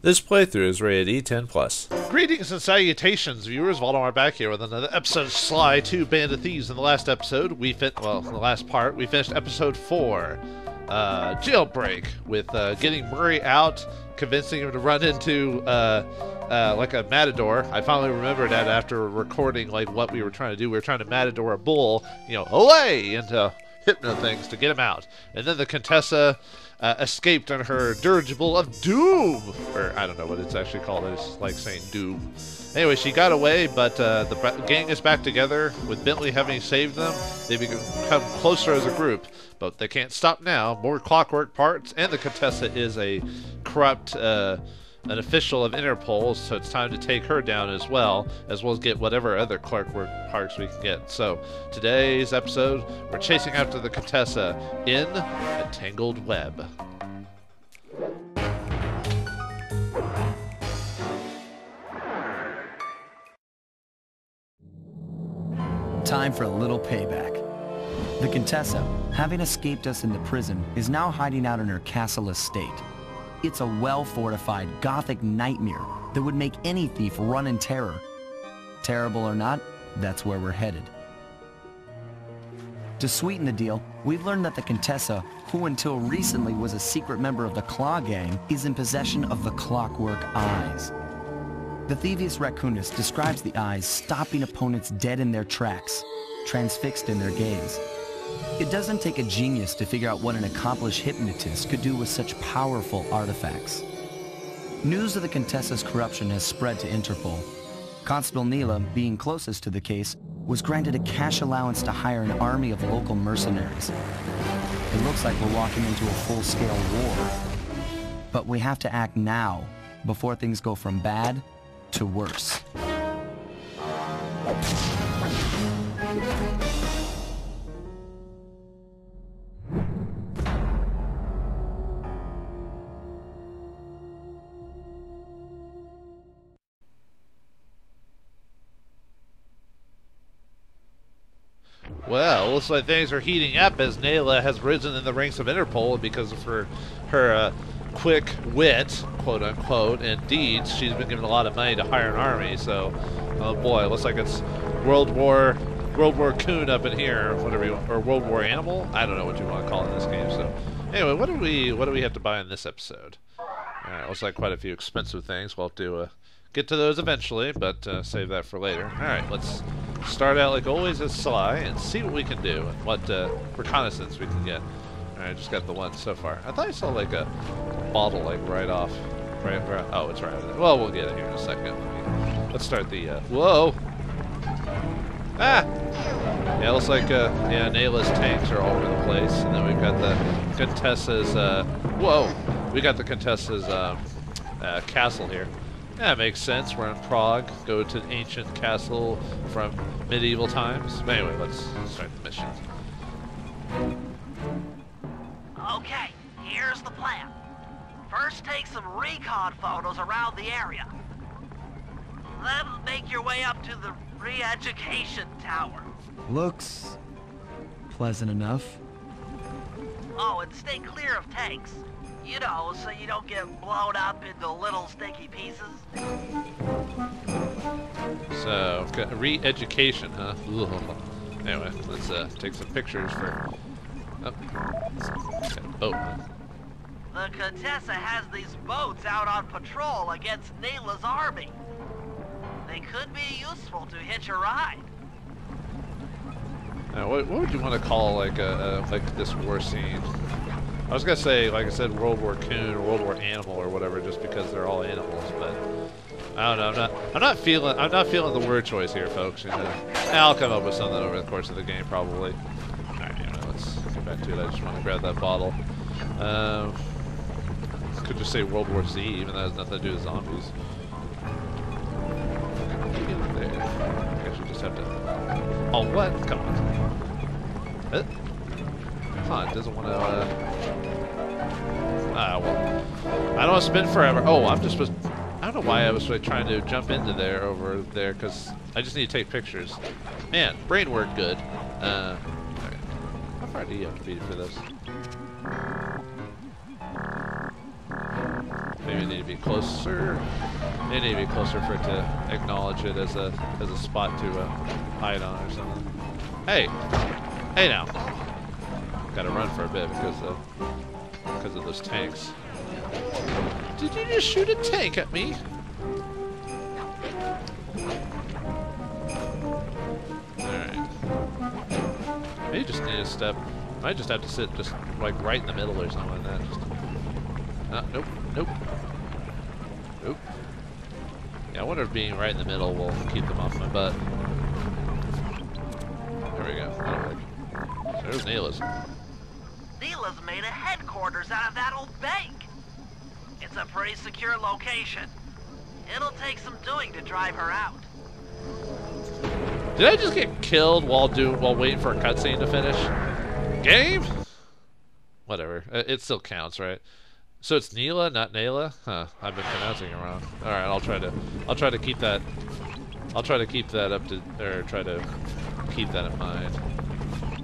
This playthrough is rated E10+. Greetings and salutations, viewers. Vauldemare back here with another episode of Sly 2 Band of Thieves. In the last episode, in the last part, we finished episode 4, Jailbreak, with getting Murray out, convincing him to run into like a matador. I finally remembered that after recording like what we were trying to do. We were trying to matador a bull, away into hypno things to get him out. And then the Contessa escaped on her dirigible of doom, or I don't know what it's actually called. It's like saying doom. Anyway, she got away, but the gang is back together with Bentley having saved them. They become closer as a group, but they can't stop now. More Clockwerk parts, and the Contessa is a corrupt an official of Interpol, so it's time to take her down as well as get whatever other Clockwerk parts we can get. So today's episode, we're chasing after the Contessa in a tangled web. Time for a little payback. The Contessa, having escaped us in the prison, is now hiding out in her castle estate. It's a well-fortified Gothic nightmare that would make any thief run in terror. Terrible or not, that's where we're headed. To sweeten the deal, we've learned that the Contessa, who until recently was a secret member of the Claw Gang, is in possession of the Clockwerk eyes. The Thievius Raccoonus describes the eyes stopping opponents dead in their tracks, transfixed in their gaze. It doesn't take a genius to figure out what an accomplished hypnotist could do with such powerful artifacts. News of the Contessa's corruption has spread to Interpol. Constable Neela, being closest to the case, was granted a cash allowance to hire an army of local mercenaries. It looks like we're walking into a full-scale war. But we have to act now, before things go from bad to worse. Well, looks like things are heating up as Nayla has risen in the ranks of Interpol because of her quick wit, quote unquote, and deeds. She's been given a lot of money to hire an army, so oh boy, looks like it's World War Coon up in here, whatever you want, or World War Animal. I don't know what you want to call it in this game. So anyway, what do we have to buy in this episode? All right, looks like quite a few expensive things. We'll have to get to those eventually, but save that for later. All right, let's start out like always as Sly and see what we can do and what reconnaissance we can get. All right, just got the one so far. I thought I saw like a bottle like right off. Right, oh, it's right over there. Well, we'll get it here in a second. Let's start the, whoa! Ah! Yeah, it looks like, Nayla's tanks are all over the place. And then we've got the Contessa's, whoa! We got the Contessa's, castle here. Yeah, it makes sense. We're in Prague. Go to an ancient castle from medieval times. But anyway, let's start the mission. Okay, here's the plan. First, take some recon photos around the area. Then make your way up to the re-education tower. Looks pleasant enough. Oh, and stay clear of tanks. You know, so you don't get blown up into little sticky pieces. So, re-education, huh? Ugh. Anyway, let's take some pictures for... Oh, got a boat. The Contessa has these boats out on patrol against Nayla's army. They could be useful to hitch a ride. What would you want to call like this war scene? I was gonna say, like I said, World War Coon or World War Animal or whatever, just because they're all animals. But I don't know. I'm not feeling the word choice here, folks. I'll come up with something over the course of the game, probably. All right, let's get back to it. I just want to grab that bottle. Could just say World War Z, even though it has nothing to do with zombies. Get there. I guess you just have to. Oh, what? Come on. Come on, it doesn't want to. Well, I don't want to spin forever. Oh, I'm just supposed. I don't know why I was like, trying to jump into there over there, because I just need to take pictures. Man, brain worked good. Right. How far do you have to be for this? Maybe Maybe I need to be closer. Maybe I need to be closer for it to acknowledge it as a spot to hide on or something. Hey, hey now. Got to run for a bit because of those tanks. Did you just shoot a tank at me? Alright. Maybe just need a step. Might just have to sit just like right in the middle or something like that. Just, nope, nope. Nope. Yeah, I wonder if being right in the middle will keep them off my butt. There we go. That'll work. There's Neela's. Neela's made a headquarters out of that old bank. It's a pretty secure location. It'll take some doing to drive her out. Did I just get killed while waiting for a cutscene to finish? Game? Whatever. It still counts, right? So it's Neela, not Naila? Huh. I've been pronouncing it wrong. Alright, I'll try to keep that up to, or try to keep that in mind.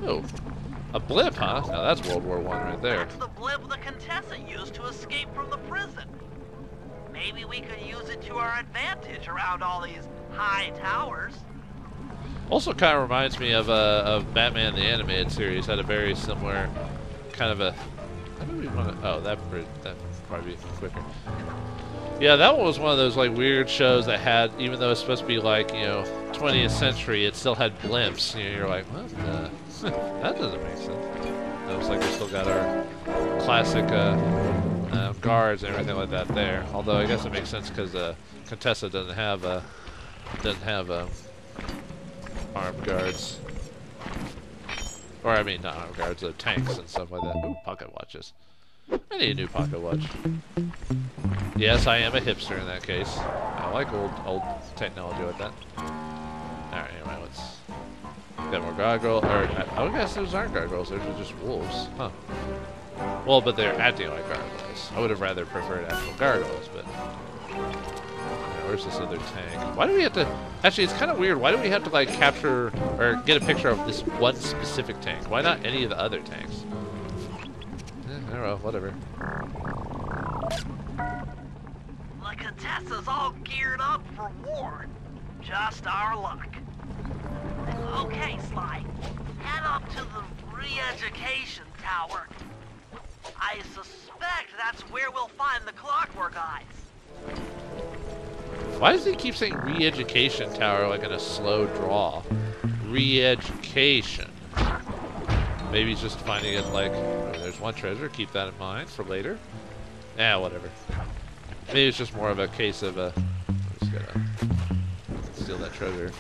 Oh. A blimp, huh? Now that's World War I right there. That's the blimp the Contessa used to escape from the prison. Maybe we could use it to our advantage around all these high towers. Also kind of reminds me of Batman the Animated Series. Had a very similar kind of a... How do we want to... Oh, that would probably be quicker. Yeah, that one was one of those like weird shows that had, even though it's supposed to be like, you know, 20th century, it still had blimps. You know, you're like, what the... that doesn't make sense. It looks like we still got our classic guards and everything like that there. Although I guess it makes sense because Contessa doesn't have armed guards. Or I mean, not armed guards, tanks and stuff like that. Ooh, pocket watches. I need a new pocket watch. Yes, I am a hipster in that case. I like old technology like that. Alright, anyway, let's... Got more gargoyles, or I guess those aren't gargoyles, those are just wolves. Huh. Well, but they're acting like gargoyles. I would have rather preferred actual gargoyles, but... Where's this other tank? Why do we have to... Actually, it's kind of weird. Why do we have to, like, capture or get a picture of this one specific tank? Why not any of the other tanks? I don't know, whatever. The Contessa's all geared up for war. Just our luck. Okay, Sly. Head up to the re-education tower. I suspect that's where we'll find the Clockwerk eyes. Why does he keep saying re-education tower like in a slow draw? Re-education. Maybe he's just finding it like, oh, there's one treasure, keep that in mind for later. Yeah, whatever. Maybe it's just more of a case of I'm just gonna steal that treasure.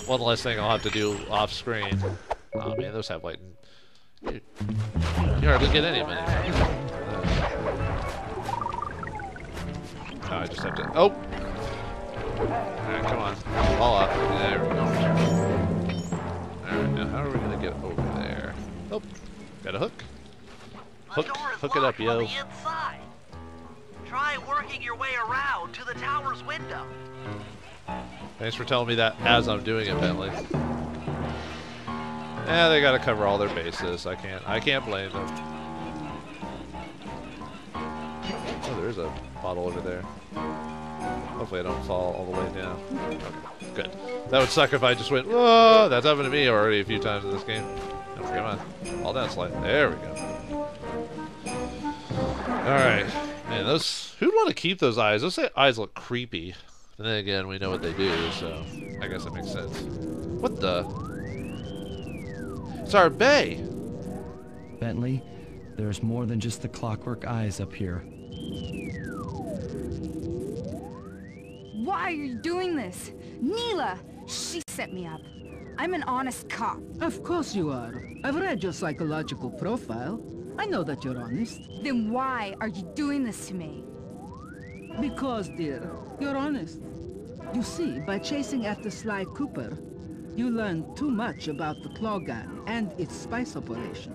One less thing I'll have to do off screen. Oh man, those have like... You hardly get any money. I just have to... Oh! Alright, come on. Fall off. There we go. Alright, now how are we gonna get over there? Oh, got a hook. Hook it up, yo. On the inside. Try working your way around to the tower's window. Thanks for telling me that as I'm doing it, Bentley. Yeah, they gotta cover all their bases. I can't blame them. Oh, there's a bottle over there. Hopefully I don't fall all the way down. Okay, good. That would suck if I just went, whoa! That's happened to me already a few times in this game. Oh, come on. Fall down slightly. There we go. Alright. Man, those... Who'd want to keep those eyes? Those eyes look creepy. And then again, we know what they do, so... I guess that makes sense. What the... It's our bay! Bentley, there's more than just the Clockwerk eyes up here. Why are you doing this? Neela! She set me up. I'm an honest cop. Of course you are. I've read your psychological profile. I know that you're honest. Then why are you doing this to me? Because, dear, you're honest. You see, by chasing after Sly Cooper, you learned too much about the Claw Gang and its spice operation.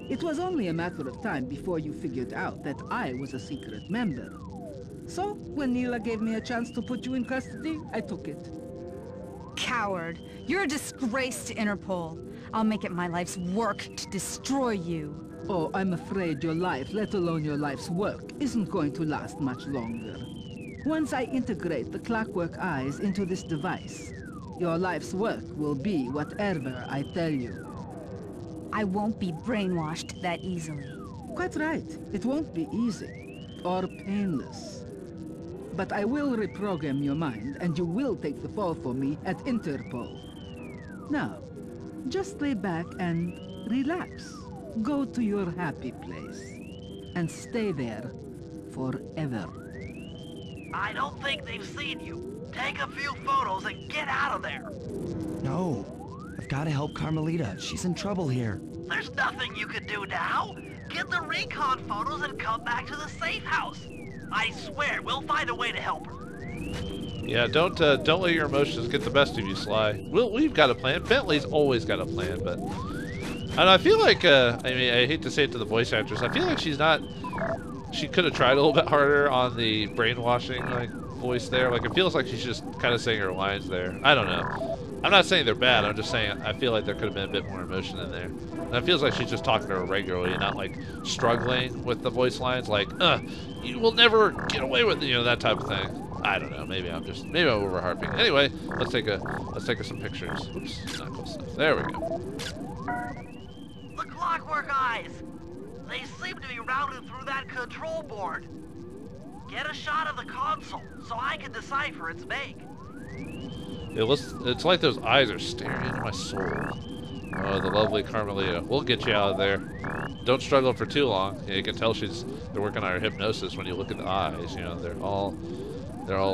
It was only a matter of time before you figured out that I was a secret member. So, when Neela gave me a chance to put you in custody, I took it. Coward. You're a disgrace to Interpol. I'll make it my life's work to destroy you. Oh, I'm afraid your life, let alone your life's work, isn't going to last much longer. Once I integrate the Clockwerk eyes into this device, your life's work will be whatever I tell you. I won't be brainwashed that easily. Quite right. It won't be easy or painless. But I will reprogram your mind, and you will take the fall for me at Interpol. Now, just lay back and relax. Go to your happy place, and stay there forever. I don't think they've seen you. Take a few photos and get out of there. No. I've got to help Carmelita. She's in trouble here. There's nothing you can do now. Get the recon photos and come back to the safe house. I swear, we'll find a way to help her. Yeah, don't let your emotions get the best of you, Sly. We've got a plan. Bentley's always got a plan, but I feel like I mean, I hate to say it to the voice actress. I feel like she's not. She could have tried a little bit harder on the brainwashing like voice there. Like it feels like she's just kind of saying her lines there. I don't know. I'm not saying they're bad. I'm just saying I feel like there could have been a bit more emotion in there. And it feels like she's just talking to her regularly and not like struggling with the voice lines like, you will never get away with it, you know, that type of thing. I don't know. Maybe I'm over harping. Anyway, let's take some pictures. Oops, not close enough. There we go. The Clockwerk eyes. They seem to be routed through that control board. Get a shot of the console so I can decipher its make. It's like those eyes are staring into my soul. Oh, the lovely Carmelita. We'll get you out of there. Don't struggle for too long. Yeah, you can tell they're working on her hypnosis when you look at the eyes. You know, they're all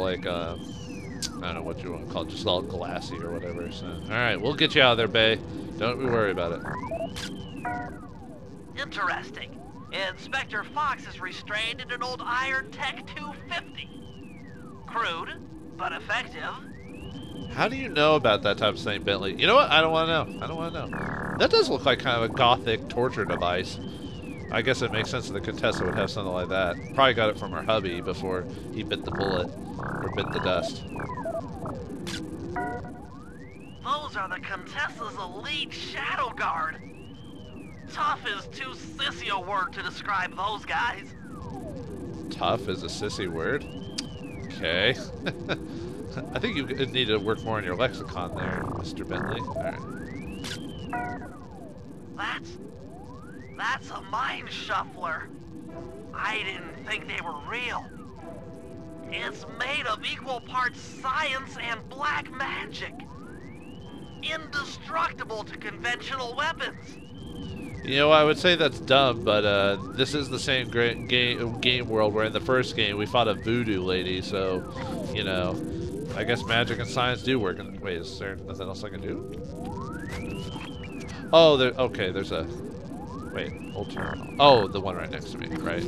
like I don't know what you want to call it, just all glassy or whatever. So, all right, we'll get you out of there, Bay. Don't be worried about it. Interesting. Inspector Fox is restrained in an old Iron Tech 250. Crude, but effective. How do you know about that type of thing, Bentley? You know what? I don't want to know. I don't want to know. That does look like kind of a gothic torture device. I guess it makes sense that the Contessa would have something like that. Probably got it from her hubby before he bit the bullet or bit the dust. Those are the Contessa's elite shadow guard. Tough is too sissy a word to describe those guys. Tough is a sissy word? Okay. I think you need to work more on your lexicon there, Mr. Bentley. Alright. That's a mind shuffler. I didn't think they were real. It's made of equal parts science and black magic. Indestructible to conventional weapons. You know, I would say that's dumb, but this is the same great game world where in the first game we fought a voodoo lady, so, you know, I guess magic and science do work. Wait, is there nothing else I can do? Oh, okay, there's a... Wait, old terminal. Oh, the one right next to me, right?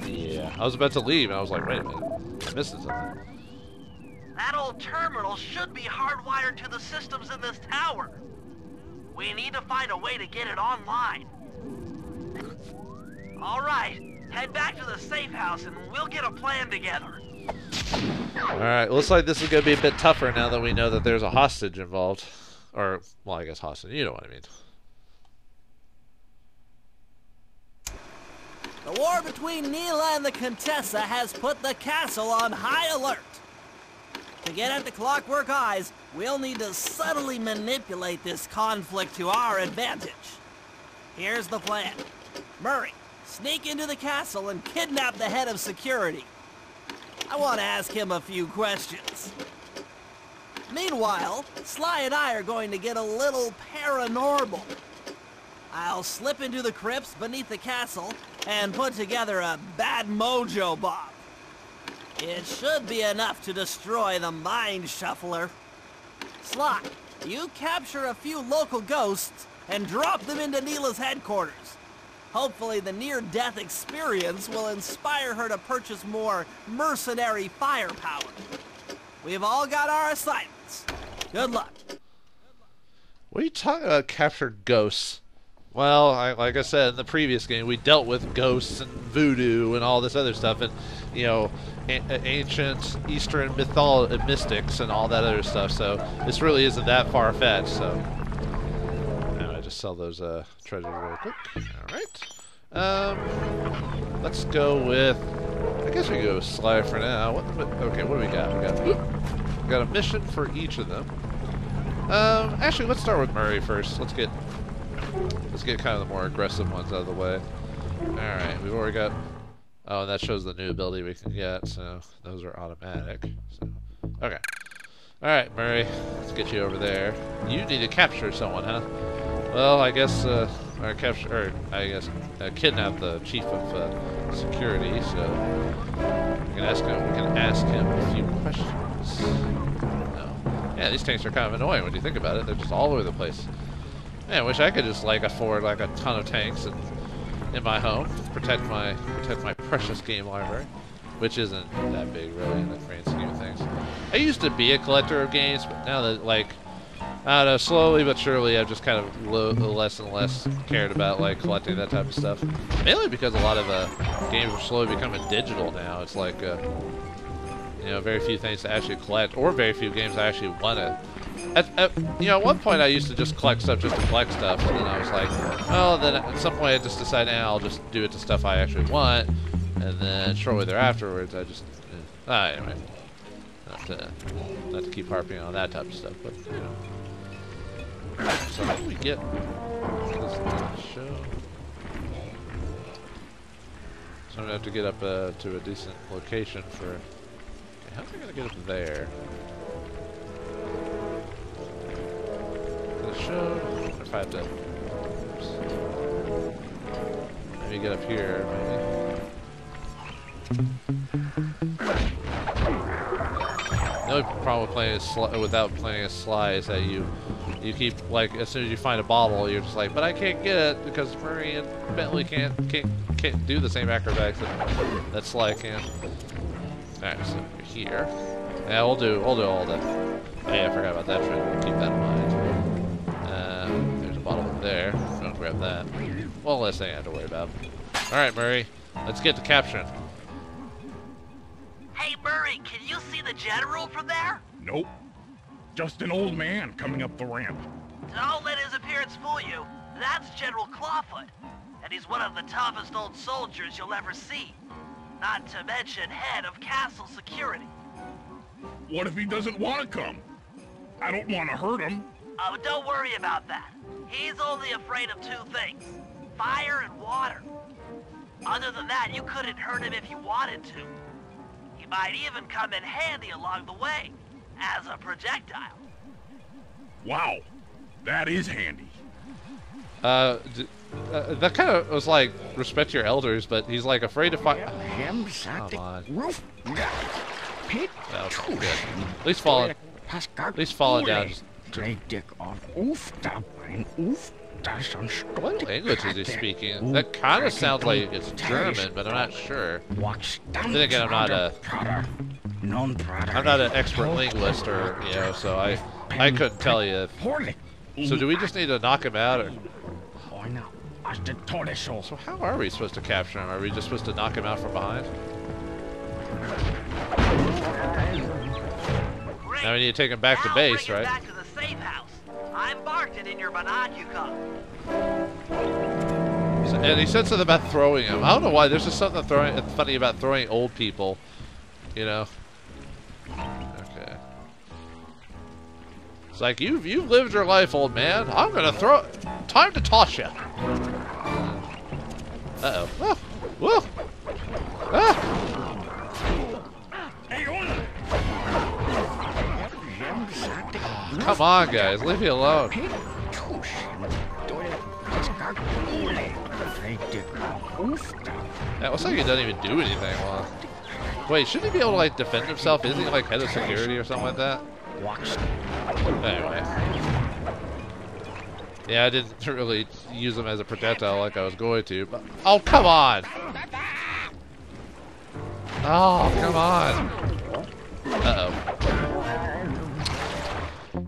Yeah, I was about to leave, and I was like, wait a minute, I'm missing something. That old terminal should be hardwired to the systems in this tower. We need to find a way to get it online. All right, head back to the safe house, and we'll get a plan together. Alright, looks like this is going to be a bit tougher now that we know that there's a hostage involved. Or, well, I guess hostage. You know what I mean. The war between Neela and the Contessa has put the castle on high alert. To get at the Clockwerk eyes, we'll need to subtly manipulate this conflict to our advantage. Here's the plan. Murray, sneak into the castle and kidnap the head of security. I want to ask him a few questions. Meanwhile, Sly and I are going to get a little paranormal. I'll slip into the crypts beneath the castle and put together a bad mojo bomb. It should be enough to destroy the mind shuffler. Sly, you capture a few local ghosts and drop them into Neela's headquarters. Hopefully the near-death experience will inspire her to purchase more mercenary firepower. We've all got our assignments. Good luck. What are you talking about, capture ghosts? Well, like I said in the previous game, we dealt with ghosts and voodoo and all this other stuff, and, you know, ancient Eastern mystics and all that other stuff, so this really isn't that far-fetched, so... sell those treasures real quick. All right. Let's go with. I guess we can go with Sly for now. Okay, what do we got? We got a mission for each of them. Actually, let's start with Murray first. Let's get kind of the more aggressive ones out of the way. All right, we've already got. Oh, and that shows the new ability we can get. So those are automatic. So okay. All right, Murray, let's get you over there. You need to capture someone, huh? Well, I guess, kidnap the chief of security. So we can ask him a few questions. No. Yeah, these tanks are kind of annoying when you think about it. They're just all over the place. Man, I wish I could just like afford like a ton of tanks in my home, protect my precious game library. Which isn't that big, really, in the grand scheme of things. I used to be a collector of games, but now that, like, I don't know, slowly but surely, I've just kind of less and less cared about, like, collecting that type of stuff. Mainly because a lot of games are slowly becoming digital now. It's like, you know, very few things to actually collect, or very few games I actually want to. You know, at one point I used to just collect stuff just to collect stuff, and then I was like, well, then at some point I just decided, I'll just do it to stuff I actually want. And then shortly thereafterwards, I just anyway, not to keep harping on that type of stuff, but you know. So how do we get this show? So I'm gonna have to get up to a decent location for. Okay, how's I gonna get up there? The show. If I have to, maybe get up here, maybe. The only problem with without playing as Sly is that you keep, like, as soon as you find a bottle, you're just like, but I can't get it because Murray and Bentley can't do the same acrobatics that Sly can. Alright, so you're here. Yeah, we'll do all the. Oh yeah, I forgot about that trick. We'll keep that in mind. There's a bottle over there. Don't grab that. One less thing I have to worry about. Alright, Murray, let's get to capturing. Hey, Murray, can you see the general from there? Nope. Just an old man coming up the ramp. Don't let his appearance fool you. That's General Clawfoot. And he's one of the toughest old soldiers you'll ever see. Not to mention head of castle security. What if he doesn't want to come? I don't want to hurt him. Oh, don't worry about that. He's only afraid of two things. Fire and water. Other than that, you couldn't hurt him if you wanted to. He might even come in handy along the way, as a projectile. Wow, that is handy. That kind of was like, respect your elders, but he's like afraid to fight. Come on. That was good. At least falling down. What language is he speaking? That kind of sounds like it's German, but I'm not sure. Then again, I'm not an expert linguist, or you know, so I couldn't tell you. So do we just need to knock him out, or? So how are we supposed to capture him? Are we just supposed to knock him out from behind? Great. Now we need to take him back to base, right? Back to the safe house. I marked it in your binocular. So, and he said something about throwing him. I don't know why. There's just something funny about throwing old people, you know. Okay. It's like you've lived your life, old man. I'm gonna throw. Time to toss you. Uh-oh. Oh. Whoa. Ah. Come on, guys. Leave me alone. Yeah, it looks like he doesn't even do anything well. Wait, shouldn't he be able to, like, defend himself? Isn't he, like, head of security or something like that? Anyway. Yeah, I didn't really use him as a projectile like I was going to, but... Oh, come on! Oh, come on! Uh-oh.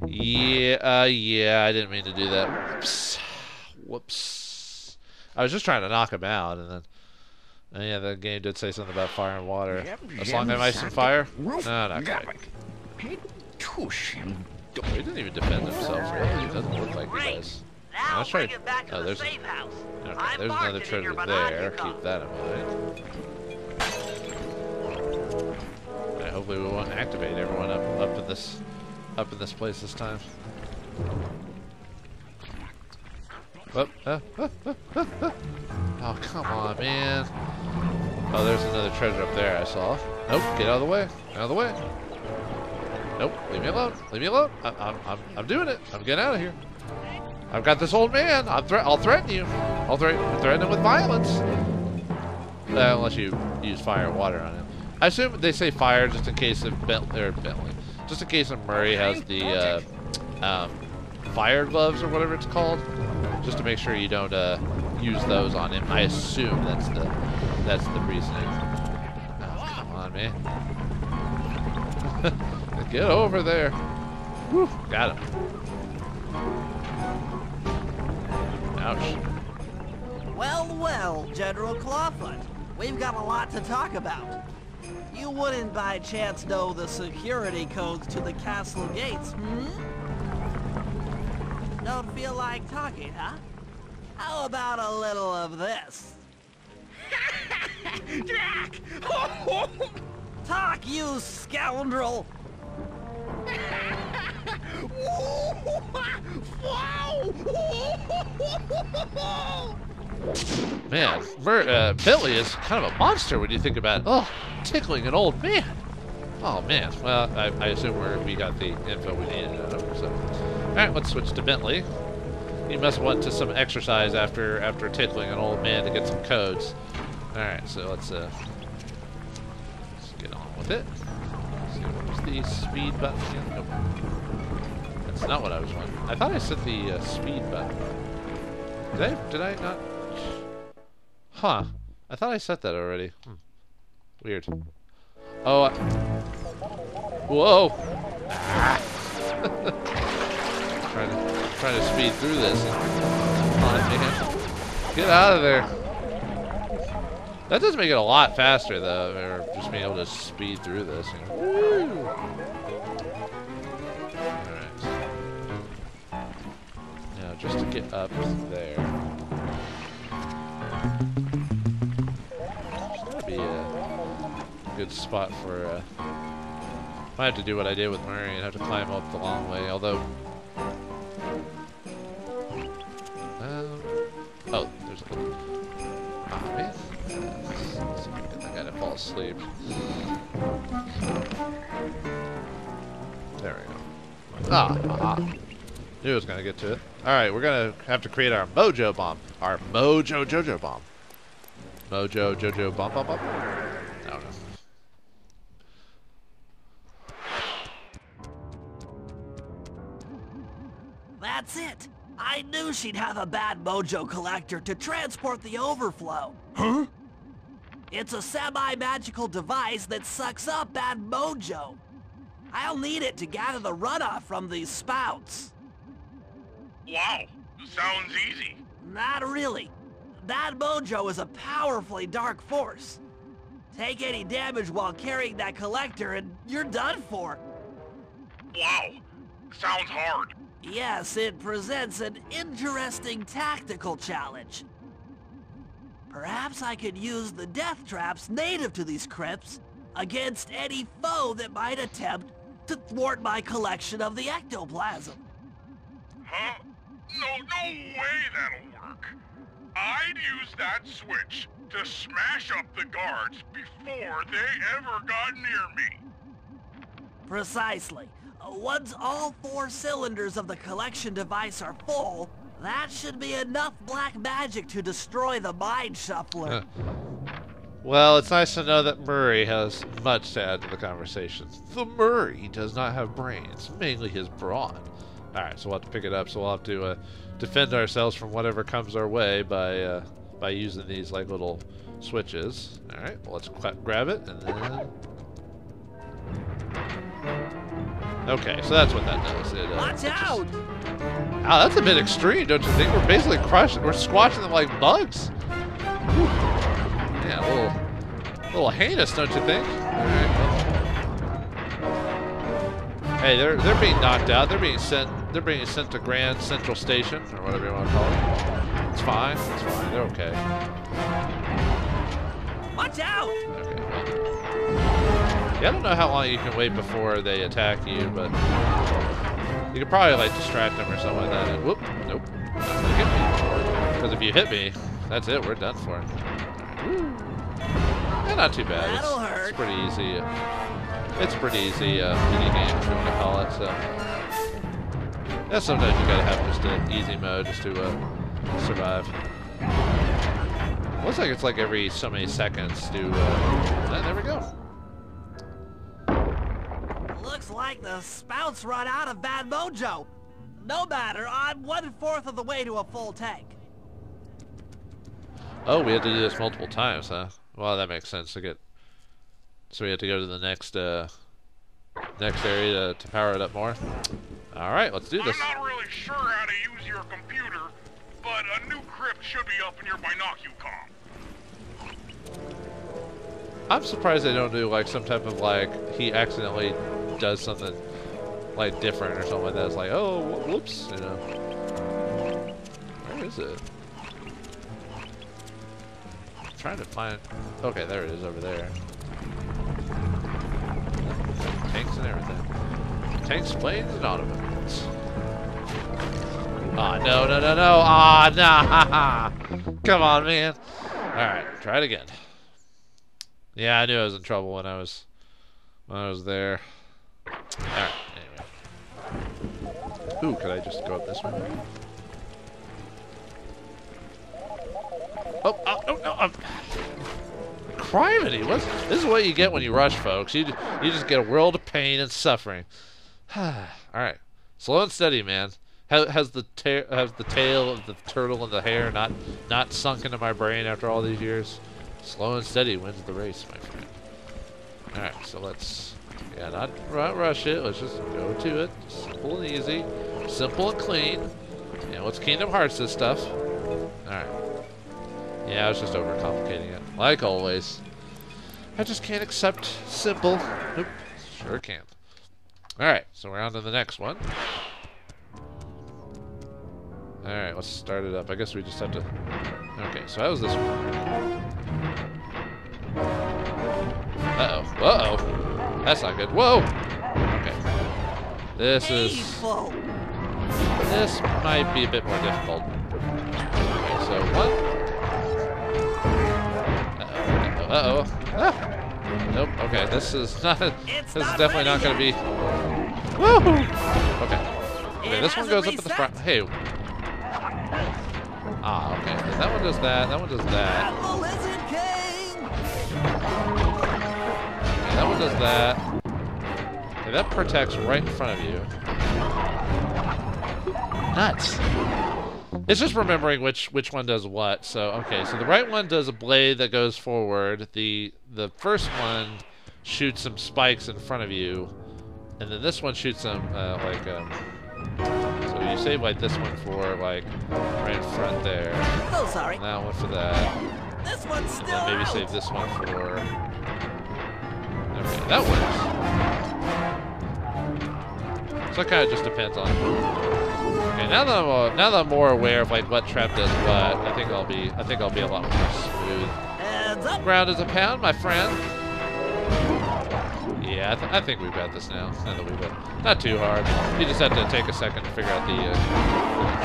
Yeah, I didn't mean to do that. Whoops. Whoops. I was just trying to knock him out, and then... yeah, the game did say something about fire and water. As long as ice and fire? No, not quite. He didn't even defend himself, really. It doesn't look like he does. Now let's try. bring it back to the there's safe house. okay. There's another treasure there. Keep that in mind. Okay, hopefully we won't activate everyone up in this place this time. Oh, oh, come on, man. Oh, there's another treasure up there I saw. Nope, get out of the way. Out of the way. Nope, leave me alone. Leave me alone. I'm doing it. I'm getting out of here. I've got this old man. I'll threaten you. I'll threaten him with violence. Unless you use fire and water on him. I assume they say fire just in case of Bentley. Just in case of Murray has the fire gloves or whatever it's called. Just to make sure you don't use those on him. I assume that's the reasoning. Oh, come on, man. Get over there. Whew, got him. Ouch. Well, well, General Clawfoot. We've got a lot to talk about. You wouldn't by chance know the security codes to the castle gates, hmm? Don't feel like talking, huh? How about a little of this? Jack! Talk, you scoundrel! Man, Bentley is kind of a monster when you think about it. Oh, tickling an old man. Oh man. Well, I assume we got the info we needed out of him. So, all right, let's switch to Bentley. He must want to some exercise after tickling an old man to get some codes. All right, so let's get on with it. Let's see, what was the speed button again? Nope. That's not what I was wanting. I thought I set the speed button. Did I not? Huh. I thought I set that already. Weird. Oh. Whoa. Ah. trying to speed through this. Come on, man. Get out of there. That does make it a lot faster, though, or just being able to speed through this. Woo! Alright. Now, just to get up there. There's gotta be a good spot for, might have to do what I did with Murray and have to climb up the long way, although... oh, there's a little... Ah, man. I gotta fall asleep. There we go. Ah. Knew I was gonna get to it. Alright, we're gonna have to create our Mojo Bomb. Our Mojo Jojo Bomb. Mojo Jojo Bomb Bomb Bomb? I don't know. That's it! I knew she'd have a bad mojo collector to transport the overflow. Huh? It's a semi-magical device that sucks up bad mojo. I'll need it to gather the runoff from these spouts. Wow, sounds easy. Not really. Bad mojo is a powerfully dark force. Take any damage while carrying that collector and you're done for. Wow, sounds hard. Yes, it presents an interesting tactical challenge. Perhaps I could use the death traps native to these crypts against any foe that might attempt to thwart my collection of the ectoplasm. Huh? No way that'll work. I'd use that switch to smash up the guards before they ever got near me. Precisely. Once all 4 cylinders of the collection device are full, that should be enough black magic to destroy the Mind Shuffler. Well, it's nice to know that Murray has much to add to the conversation. The Murray does not have brains, mainly his brawn. Alright, so we'll have to pick it up, so we'll have to defend ourselves from whatever comes our way by using these like little switches. Alright, well, let's grab it, and then... Okay, so that's what that does. Watch out! Wow, that's a bit extreme, don't you think? We're basically we're squashing them like bugs. Whew. Yeah, a little heinous, don't you think? Alright, well. Hey, they're being knocked out. They're being sent They're being sent to Grand Central Station, or whatever you want to call it. It's fine. It's fine. They're okay. Watch out! Okay. Yeah, I don't know how long you can wait before they attack you, but you could probably like distract them or something like that. And whoop, nope, not gonna hit me. Because if you hit me, that's it. We're done for. Yeah, not too bad. It's pretty easy. It's pretty easy mini game, if you want to call it. So yeah, sometimes you gotta have just an easy mode just to survive. Looks like it's like every so many seconds to. There we go. Looks like the spout's run out of bad mojo. No matter, I'm 1/4 of the way to a full tank. Oh, we had to do this multiple times, huh? Well, that makes sense to get. So we have to go to the next area to power it up more. All right, let's do this. I'm not really sure how to use your computer, but a new crypt should be up in your binocucom. I'm surprised they don't do like some type of like he accidentally does something like different or something like that. It's like, oh, whoops, you know. Where is it? I'm trying to find. Okay, there it is over there. Tanks and everything. Tanks, planes, and automobiles. Ah, no, no, no, no. Ah, nah. Come on, man. All right, try it again. Yeah, I knew I was in trouble when I was there. Alright, anyway. Ooh, could I just go up this way? Oh, no, criminy! This is what you get when you rush, folks. You just get a world of pain and suffering. Alright. Slow and steady, man. Has the tail of the turtle and the hair not sunk into my brain after all these years? Slow and steady wins the race, my friend. Alright, so let's... Yeah, not rush it. Let's just go to it. Simple and easy. Simple and clean. Yeah, what's Kingdom Hearts this stuff? Alright. Yeah, I was just overcomplicating it. Like always. I just can't accept simple. Nope. Sure can't. Alright, so we're on to the next one. Alright, let's start it up. I guess we just have to... Okay, so how was this one? Uh-oh. Uh-oh. That's not good. Whoa! Okay. This might be a bit more difficult. Okay, so one. Uh-oh. Uh-oh. Ah! Nope. Okay, this is not... This is definitely not going to be... Woohoo! Okay. Okay, this one goes up at the front. Hey. Ah, okay. That one does that. That one does that. Okay, that one does that. Okay, that protects right in front of you. Nuts. It's just remembering which one does what. So, okay, so the right one does a blade that goes forward. The first one shoots some spikes in front of you. And then this one shoots some, so you save like this one for like right in front there. Oh, sorry. And that one for that. This one's still And then maybe save this one for. Okay, that works. So it kind of just depends on. Okay, now that I'm more aware of like what trap does what, I think I'll be a lot more smooth. Hands up. Ground is a pound, my friend. Yeah, I think we've got this now. Now that we've got not too hard. You just have to take a second to figure out the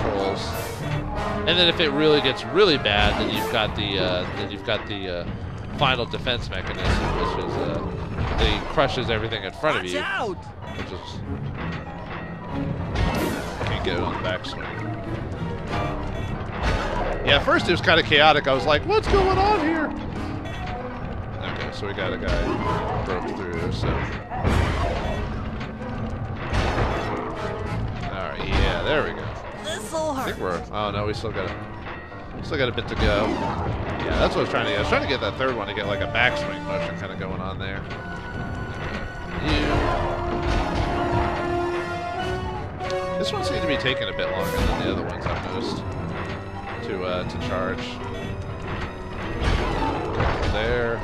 controls, and then if it really gets really bad, then you've got the final defense mechanism, which is it crushes everything in front of you. Which is can't get it on the backswing. Yeah, at first it was kind of chaotic. I was like, what's going on here? Okay, so we got a guy who broke through, so. Alright, yeah, there we go. This'll hurt. I think we're, oh no, we still got a bit to go. Yeah, that's what I was trying to get. I was trying to get that third one to get like a backswing motion kind of going on there. This one seems to be taking a bit longer than the other ones I've noticed to charge. There.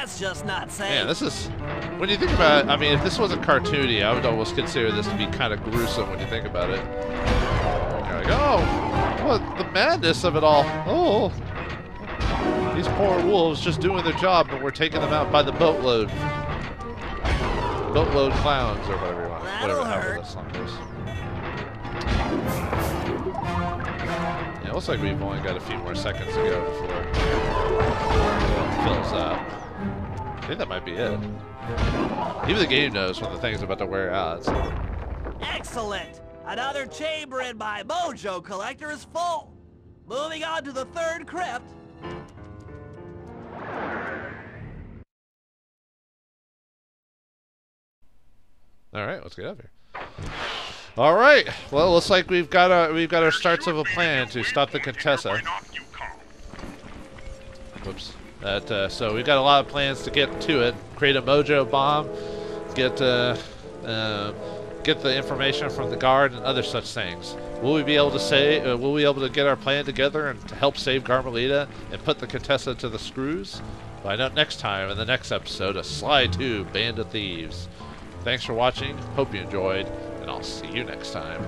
That's just not safe. Man, this is... When you think about it, I mean, if this wasn't cartoony, I would almost consider this to be kind of gruesome when you think about it. You're like, oh, what the madness of it all. Oh, these poor wolves just doing their job, but we're taking them out by the boatload. Boatload clowns, or whatever you want. That'll Whatever hurt. this song goes. Yeah, it looks like we've only got a few more seconds to go before it fills up. I think that might be it. Even the game knows when the thing's about to wear out. So. Excellent. Another chamber in my mojo collector is full. Moving on to the third crypt. All right, let's get up here. All right. Well, looks like we've got our starts of a plan to stop the Contessa. Whoops. So we've got a lot of plans to get to it. Create a mojo bomb. Get the information from the guard and other such things. Will we be able to will we be able to get our plan together and to help save Carmelita and put the Contessa to the screws? Find out next time in the next episode of Sly 2: Band of Thieves. Thanks for watching. Hope you enjoyed, and I'll see you next time.